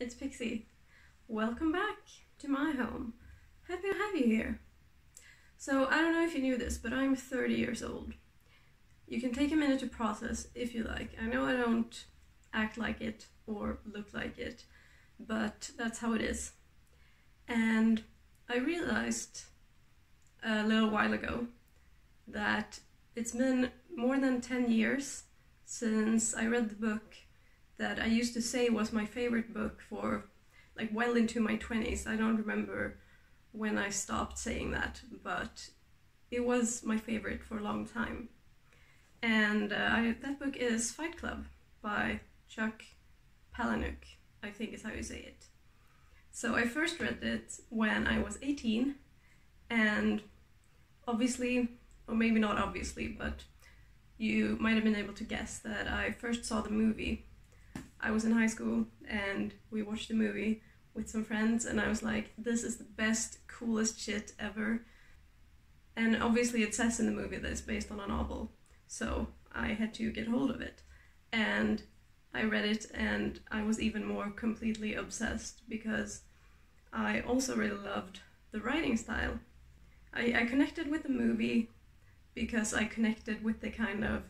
it's Pixie. Welcome back to my home. Happy to have you here. So, I don't know if you knew this, but I'm 30 years old. You can take a minute to process if you like. I know I don't act like it or look like it, but that's how it is. And I realized a little while ago that it's been more than 10 years since I read the book that I used to say was my favorite book for like well into my 20s. I don't remember when I stopped saying that, but it was my favorite for a long time. And that book is Fight Club by Chuck Palahniuk, I think is how you say it. So I first read it when I was 18, and obviously, or maybe not obviously, but you might have been able to guess that I first saw the movie. I was in high school and we watched the movie with some friends, and I was like, this is the best, coolest shit ever. And obviously it says in the movie that it's based on a novel, so I had to get hold of it. And I read it and I was even more completely obsessed because I also really loved the writing style. I connected with the movie because I connected with the kind of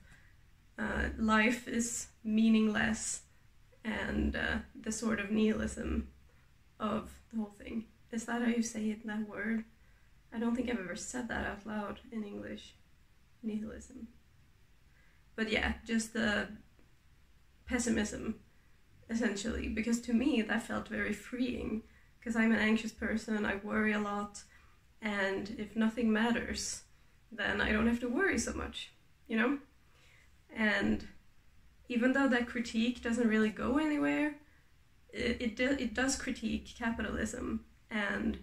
life is meaningless and the sort of nihilism of the whole thing. Is that how you say it, that word? I don't think I've ever said that out loud in English. Nihilism. But yeah, just the pessimism, essentially, because to me that felt very freeing, because I'm an anxious person, I worry a lot, and if nothing matters, then I don't have to worry so much, you know? And even though that critique doesn't really go anywhere, it does critique capitalism, and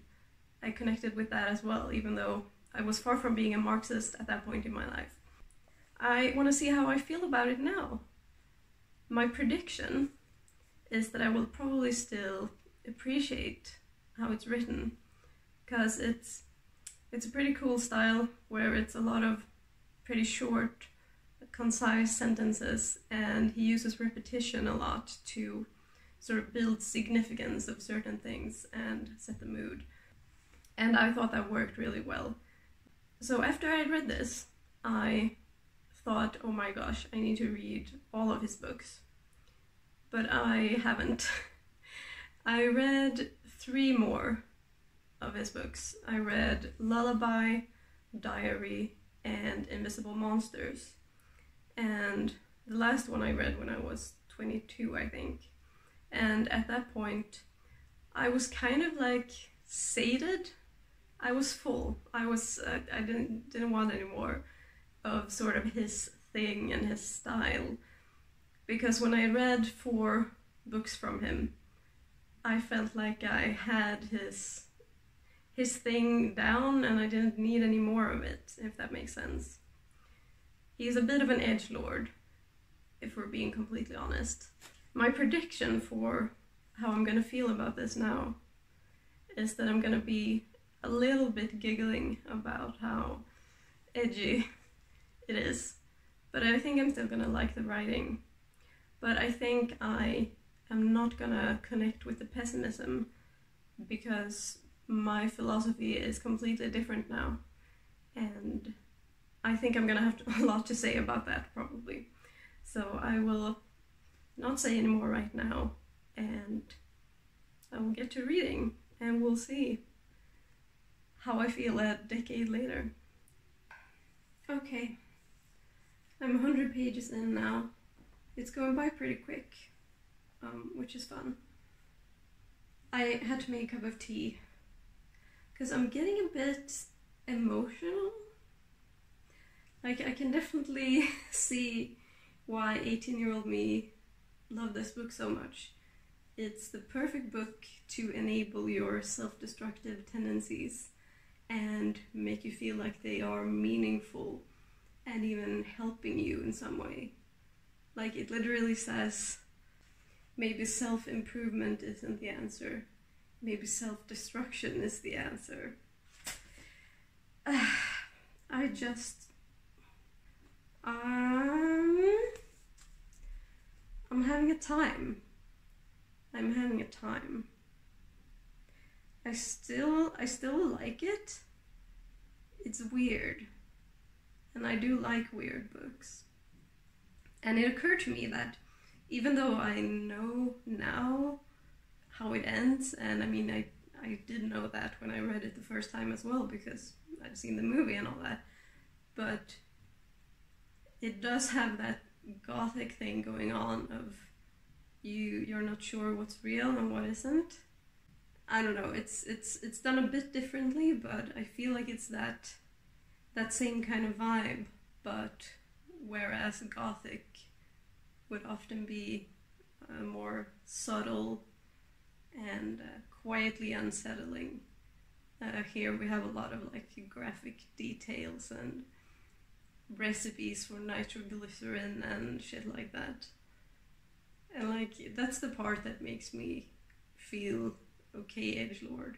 I connected with that as well, even though I was far from being a Marxist at that point in my life. I want to see how I feel about it now. My prediction is that I will probably still appreciate how it's written, because it's a pretty cool style where it's a lot of pretty short, concise sentences, and he uses repetition a lot to sort of build significance of certain things and set the mood. And I thought that worked really well. So after I read this, I thought, oh my gosh, I need to read all of his books. But I haven't. I read 3 more of his books. I read Lullaby, Diary, and Invisible Monsters. And the last one I read when I was 22, I think. And at that point, I was kind of like sated. I was full. I didn't want any more of sort of his thing and his style. Because when I read 4 books from him, I felt like I had his thing down and I didn't need any more of it, if that makes sense. He's a bit of an edgelord, if we're being completely honest. My prediction for how I'm gonna feel about this now is that I'm gonna be a little bit giggling about how edgy it is. But I think I'm still gonna like the writing. But I think I am not gonna connect with the pessimism because my philosophy is completely different now. And I think I'm gonna have a lot to say about that probably. So I will not say any more right now, and I will get to reading and we'll see how I feel a decade later. Okay, I'm 100 pages in now. It's going by pretty quick, which is fun. I had to make a cup of tea because I'm getting a bit emotional. Like, I can definitely see why 18-year-old me loved this book so much. It's the perfect book to enable your self-destructive tendencies and make you feel like they are meaningful and even helping you in some way. Like, it literally says, maybe self-improvement isn't the answer. Maybe self-destruction is the answer. I'm having a time. I'm having a time. I still like it. It's weird. And I do like weird books. And it occurred to me that even though I know now how it ends, and I mean, I did know that when I read it the first time as well, because I'd seen the movie and all that, but it does have that gothic thing going on of you're not sure what's real and what isn't. I don't know, it's done a bit differently, but I feel like it's that same kind of vibe, but whereas gothic would often be more subtle and quietly unsettling. Here we have a lot of like graphic details and recipes for nitroglycerin and shit like that. And like that's the part that makes me feel okay, edgelord.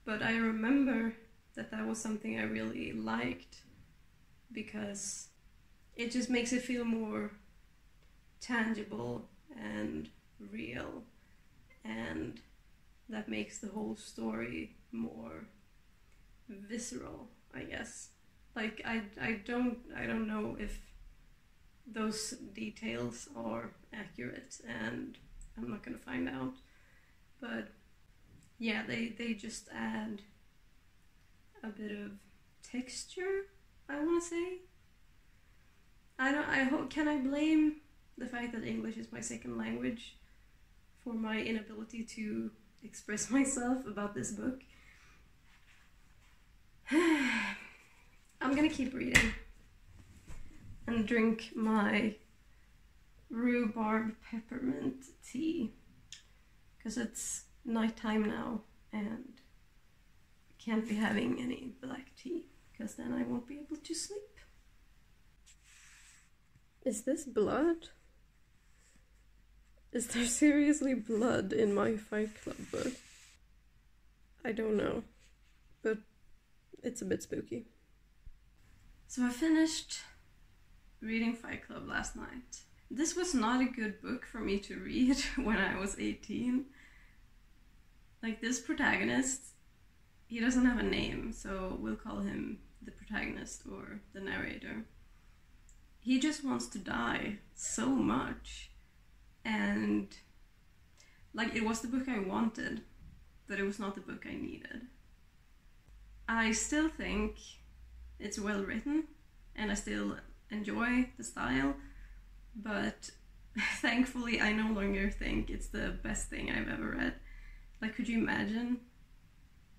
But I remember that was something I really liked because it just makes it feel more tangible and real, and that makes the whole story more visceral, I guess. Like I don't know if those details are accurate, and I'm not gonna find out, but yeah, they just add a bit of texture, I want to say. Can I blame the fact that English is my second language for my inability to express myself about this book? I'm gonna keep reading and drink my rhubarb peppermint tea because it's nighttime now and I can't be having any black tea because then I won't be able to sleep. Is this blood? Is there seriously blood in my Fight Club book? I don't know, but it's a bit spooky. So I finished reading Fight Club last night. This was not a good book for me to read when I was 18. Like, this protagonist, he doesn't have a name, so we'll call him the protagonist or the narrator. He just wants to die so much, and like, it was the book I wanted, but it was not the book I needed. I still think it's well written, and I still enjoy the style, but thankfully I no longer think it's the best thing I've ever read. Like, could you imagine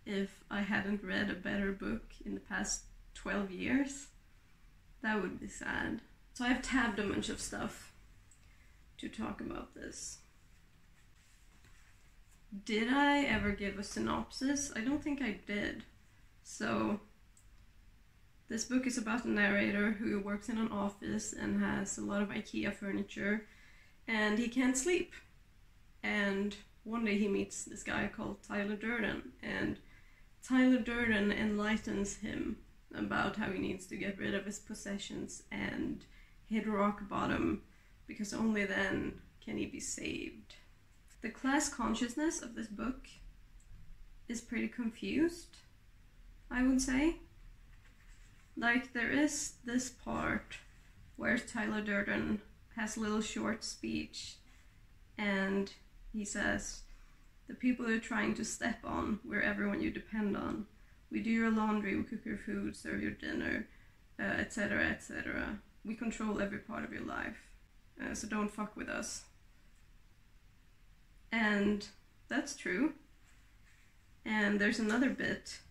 if I hadn't read a better book in the past 12 years? That would be sad. So I've tabbed a bunch of stuff to talk about this. Did I ever give a synopsis? I don't think I did. So this book is about a narrator who works in an office and has a lot of IKEA furniture, and he can't sleep. And one day he meets this guy called Tyler Durden, and Tyler Durden enlightens him about how he needs to get rid of his possessions and hit rock bottom, because only then can he be saved. The class consciousness of this book is pretty confused, I would say. Like, there is this part where Tyler Durden has a little short speech, and he says, "The people you're trying to step on, we're everyone you depend on. We do your laundry, we cook your food, serve your dinner, etc., etc. We control every part of your life, so don't fuck with us." And that's true. And there's another bit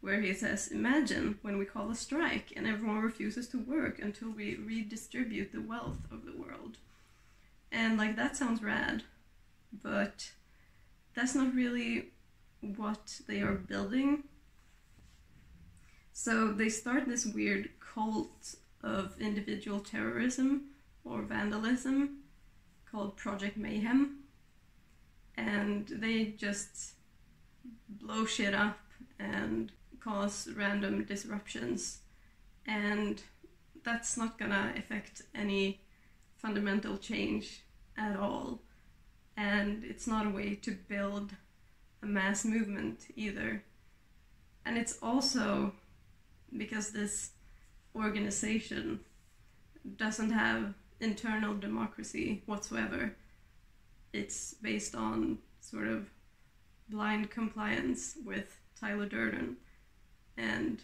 where he says, "Imagine when we call a strike and everyone refuses to work until we redistribute the wealth of the world." And like, that sounds rad, but that's not really what they are building. So they start this weird cult of individual terrorism or vandalism called Project Mayhem, and they just blow shit up and cause random disruptions, and that's not gonna affect any fundamental change at all. and it's not a way to build a mass movement either. And it's also because this organization doesn't have internal democracy whatsoever. It's based on sort of blind compliance with Tyler Durden, and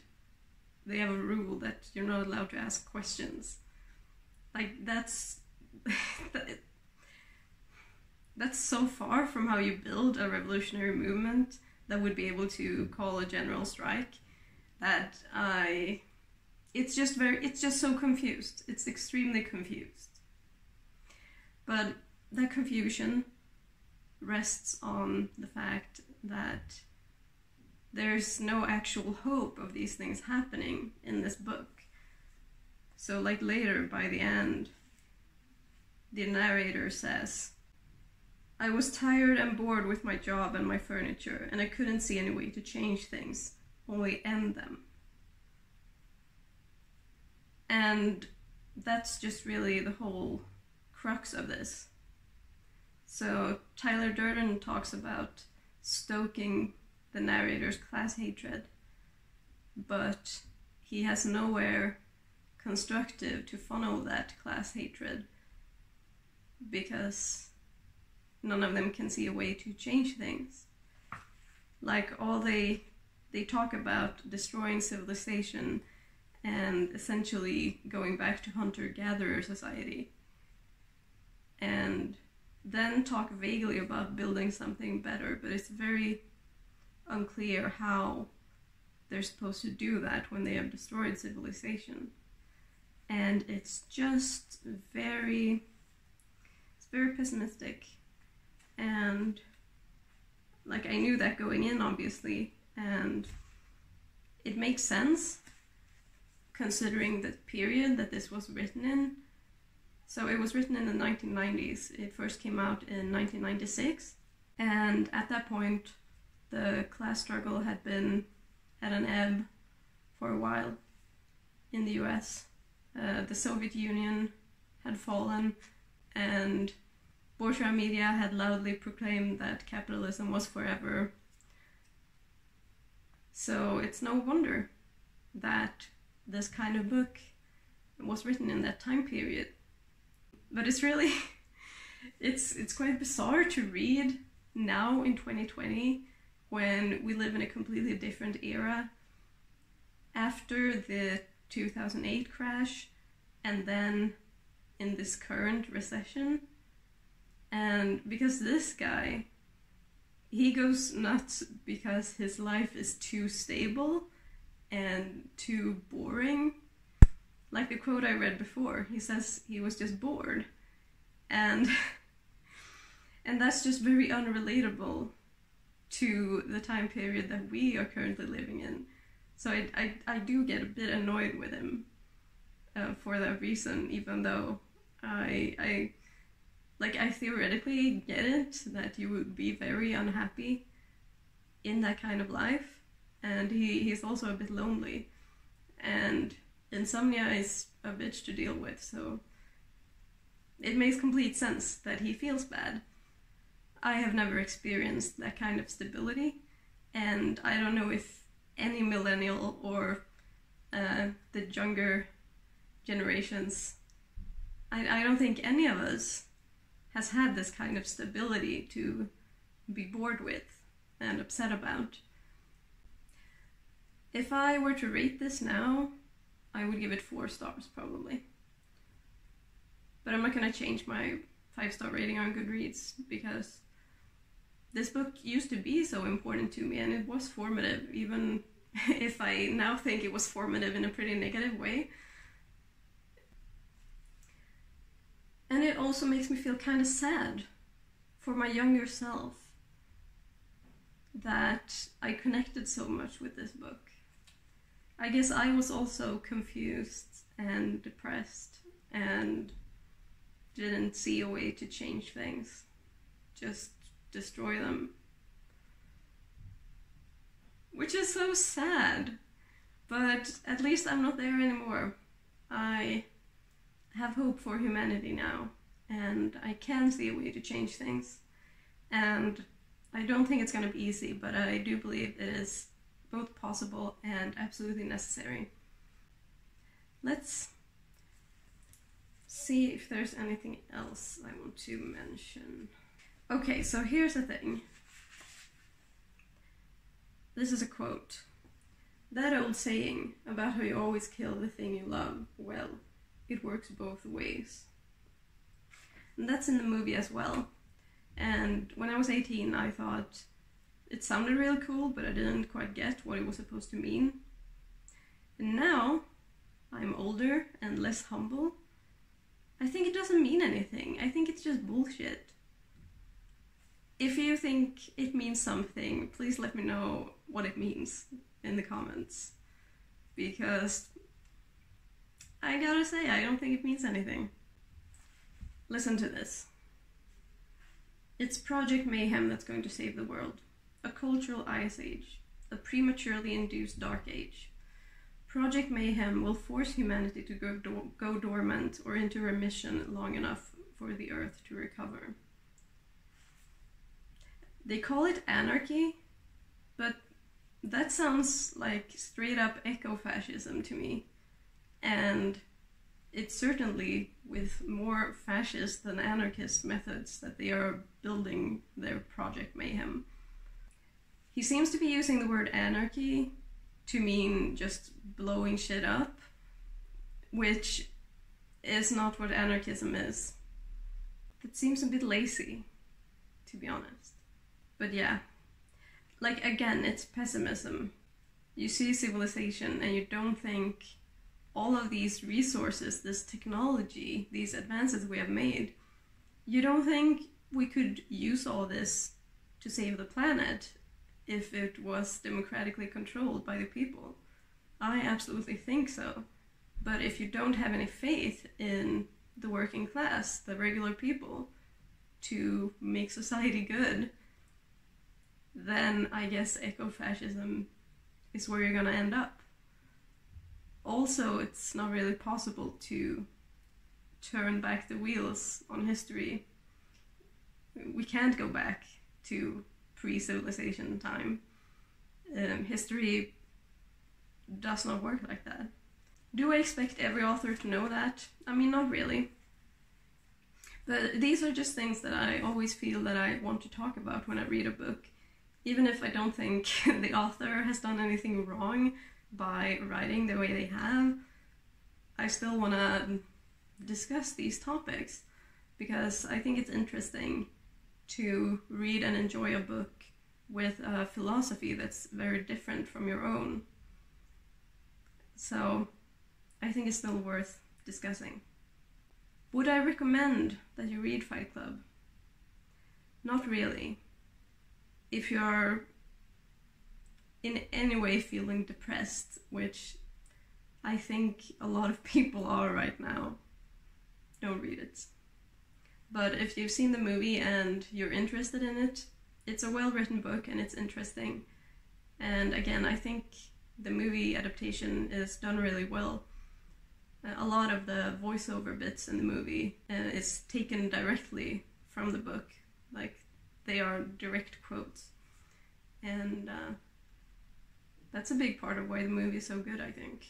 they have a rule that you're not allowed to ask questions. Like, that's that's so far from how you build a revolutionary movement that would be able to call a general strike that it's just so confused. It's extremely confused. But that confusion rests on the fact that there's no actual hope of these things happening in this book. So like later, by the end, the narrator says, "I was tired and bored with my job and my furniture, and I couldn't see any way to change things, only end them." And that's just really the whole crux of this. So Tyler Durden talks about stoking the narrator's class hatred, but he has nowhere constructive to funnel that class hatred because none of them can see a way to change things. Like, all they talk about destroying civilization and essentially going back to hunter-gatherer society, and then talk vaguely about building something better, but it's very unclear how they're supposed to do that when they have destroyed civilization. And it's just very pessimistic. And like, I knew that going in, obviously, and it makes sense considering the period that this was written in. So it was written in the 1990s. It first came out in 1996, and at that point the class struggle had been at an ebb for a while in the US. The Soviet Union had fallen, and bourgeois media had loudly proclaimed that capitalism was forever. So it's no wonder that this kind of book was written in that time period. But it's really, it's quite bizarre to read now in 2020, when we live in a completely different era, after the 2008 crash, and then in this current recession. And because this guy, he goes nuts because his life is too stable and too boring. Like the quote I read before, he says he was just bored. And that's just very unrelatable to the time period that we are currently living in. So I do get a bit annoyed with him for that reason, even though I theoretically get it that you would be very unhappy in that kind of life, and he's also a bit lonely, and insomnia is a bitch to deal with, so it makes complete sense that he feels bad. I have never experienced that kind of stability, and I don't know if any millennial or the younger generations, I don't think any of us has had this kind of stability to be bored with and upset about. If I were to rate this now, I would give it 4 stars probably. But I'm not gonna change my 5-star rating on Goodreads, because this book used to be so important to me, and it was formative, even if I now think it was formative in a pretty negative way. And it also makes me feel kind of sad for my younger self that I connected so much with this book. I guess I was also confused and depressed and didn't see a way to change things, just destroy them. Which is so sad, but at least I'm not there anymore. I have hope for humanity now, and I can see a way to change things. And I don't think it's going to be easy, but I do believe it is both possible and absolutely necessary. Let's see if there's anything else I want to mention. Okay, so here's the thing. This is a quote. That old saying about how you always kill the thing you love, well, it works both ways. And that's in the movie as well. And when I was 18, I thought it sounded really cool, but I didn't quite get what it was supposed to mean. And now, I'm older and less humble. I think it doesn't mean anything. I think it's just bullshit. If you think it means something, please let me know what it means in the comments. Because I gotta say, I don't think it means anything. Listen to this. It's Project Mayhem that's going to save the world. A cultural ice age. A prematurely induced dark age. Project Mayhem will force humanity to go dormant or into remission long enough for the Earth to recover. They call it anarchy, but that sounds like straight up eco-fascism to me. And it's certainly with more fascist than anarchist methods that they are building their Project Mayhem. He seems to be using the word anarchy to mean just blowing shit up, which is not what anarchism is. It seems a bit lazy, to be honest. But yeah, like again, it's pessimism. You see civilization and you don't think all of these resources, this technology, these advances we have made, you don't think we could use all this to save the planet if it was democratically controlled by the people? I absolutely think so. But if you don't have any faith in the working class, the regular people, to make society good, then I guess eco-fascism is where you're gonna end up. Also, it's not really possible to turn back the wheels on history. We can't go back to pre-civilization time. History does not work like that. Do I expect every author to know that? I mean, not really. But these are just things that I always feel that I want to talk about when I read a book. Even if I don't think the author has done anything wrong by writing the way they have, I still want to discuss these topics because I think it's interesting to read and enjoy a book with a philosophy that's very different from your own. So I think it's still worth discussing. Would I recommend that you read Fight Club? Not really. If you're in any way feeling depressed, which I think a lot of people are right now, don't read it. But if you've seen the movie and you're interested in it, it's a well-written book and it's interesting. And again, I think the movie adaptation is done really well. A lot of the voiceover bits in the movie is taken directly from the book. Like, they are direct quotes. And that's a big part of why the movie is so good, I think.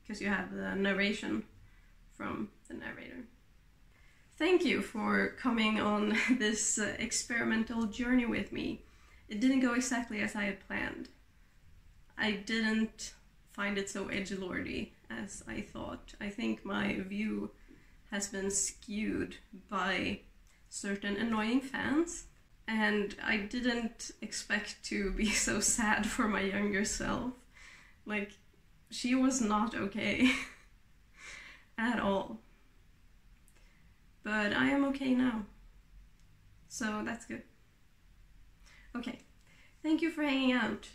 Because you have the narration from the narrator. Thank you for coming on this experimental journey with me. It didn't go exactly as I had planned. I didn't find it so edgelordy as I thought. I think my view has been skewed by certain annoying fans, and I didn't expect to be so sad for my younger self. Like, she was not okay at all. But I am okay now, so that's good. Okay, thank you for hanging out.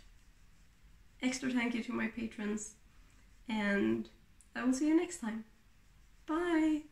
Extra thank you to my patrons, and I will see you next time. Bye!